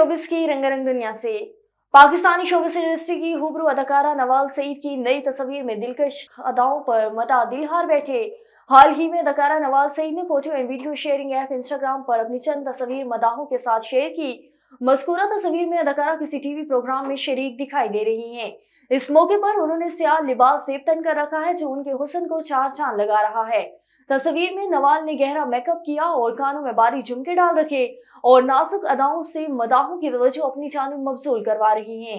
Showbiz की रंगारंग दुनिया से। पाकिस्तानी शोबिस इंडस्ट्री की हुबरू अदाकारा नवाल सईद की नई तस्वीर में दिलकश अदाओं पर मदा दिल हार बैठे। हाल ही में अदाकारा नवाल सईद ने photo and video sharing app Instagram पर अपनी चंद तस्वीर मदाहों के साथ शेयर की। मज़कूरा तस्वीर में अदाकारा किसी टीवी प्रोग्राम में शरीक दिखाई दे रही हैं। इस मौके पर उन्होंने स्याह लिबास जेब तन कर रखा है जो उनके हुस्न को चार चांद लगा रहा है। तस्वीर में नवाल ने गहरा मेकअप किया और कानों में बारीक झुमके डाल रखे और नाजुक अदाओं से मदाहों की तवज्जो अपनी जानिब मबसूल करवा रही हैं।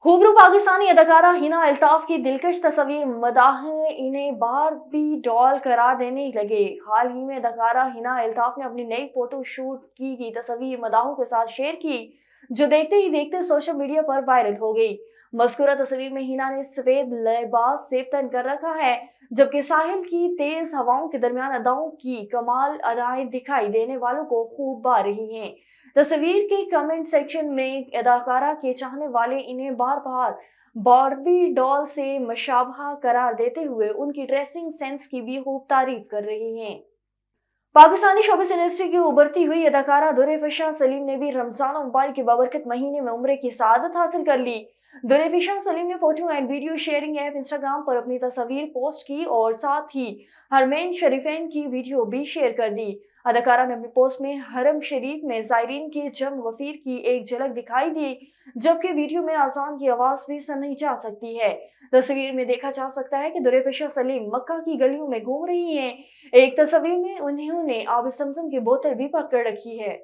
हुबरू पाकिस्तानी अदाकारा हिना अल्ताफ की दिलकश तस्वीर मदाह इन्हें बारबी डॉल करार देने लगे। हाल ही में अदाकारा हिना अल्ताफ ने अपनी नई फोटो शूट की गई तस्वीर मदाहों के साथ शेयर की, जो देखते ही देखते सोशल मीडिया पर वायरल हो गई। मज़कूरा तस्वीर में हिना ने सफेद लिबास सेब तन कर रखा है, जबकि साहिल की तेज हवाओं के दरमियान अदाओं की कमाल अदाएं दिखाई देने वालों को खूब भा रही हैं। तस्वीर के कमेंट सेक्शन में अदाकारा के चाहने वाले इन्हें बार बार बार्बी डॉल से मशाबहा करार देते हुए उनकी ड्रेसिंग सेंस की भी खूब तारीफ कर रही हैं। पाकिस्तानी शोबिस इंडस्ट्री की उभरती हुई अदाकारा दुरेफिशा सलीम ने भी रमजान मुबारक के बाबरकत महीने में उम्रे की सआदत हासिल कर ली। दुरेफिशा सलीम ने photo and video sharing app Instagram पर अपनी तस्वीर पोस्ट की और साथ ही हरमैन शरीफैन की वीडियो भी शेयर कर दी। अदाकारा ने अपनी पोस्ट में हरम शरीफ में ज़ायरीन के जम गफीर की एक झलक दिखाई दी, जबकि वीडियो में आजान की आवाज भी सुनी जा सकती है। तस्वीर में देखा जा सकता है कि दुरेफिशा सलीम मक्का की गलियों में घूम रही हैं। एक तस्वीर में उन्होंने आब ज़मज़म की बोतल भी पकड़ रखी है।